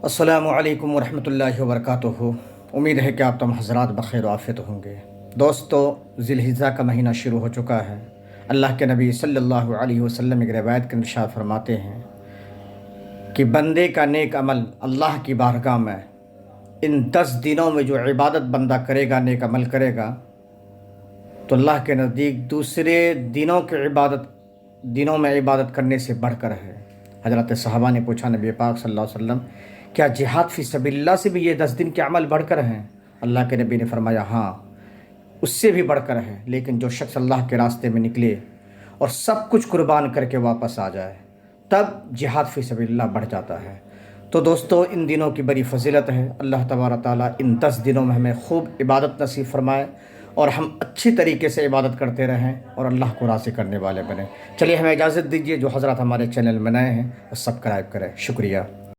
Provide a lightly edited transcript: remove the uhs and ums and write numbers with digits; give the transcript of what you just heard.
السلام علیکم ورحمۃ اللہ وبرکاتہ۔ امید ہے کہ آپ تم حضرات بخیر و عافیت ہوں گے۔ دوستو، ذی الحجہ کا مہینہ شروع ہو چکا ہے۔ اللہ کے نبی صلی اللہ علیہ وسلم ایک روایت کے ارشاد فرماتے ہیں کہ بندے کا نیک عمل اللہ کی بارگاہ میں ان 10 دنوں میں جو عبادت بندہ کرے گا، نیک عمل کرے گا، تو اللہ کے نزدیک دوسرے دنوں میں عبادت کرنے سے بڑھ کر ہے۔ حضرت صحابہ نے پوچھا نبی پاک صلی اللہ علیہ وسلم، کیا جہاد فی سبیل اللہ سے بھی یہ 10 دن کے عمل بڑھ کر ہیں؟ اللہ کے نبی نے فرمایا ہاں، اس سے بھی بڑھ کر ہے، لیکن جو شخص اللہ کے راستے میں نکلے اور سب کچھ قربان کر کے واپس آ جائے تب جہاد فی سبیل اللہ بڑھ جاتا ہے۔ تو دوستو، ان دنوں کی بڑی فضیلت ہے۔ اللہ تبارک تعالیٰ ان 10 دنوں میں ہمیں خوب عبادت نصیب فرمائے اور ہم اچھی طریقے سے عبادت کرتے رہیں اور اللہ کو راضی کرنے والے بنیں۔ چلیے ہمیں اجازت دیجیے، جو حضرات ہمارے چینل میں نئے ہیں وہ سبسکرائب کریں۔ شکریہ۔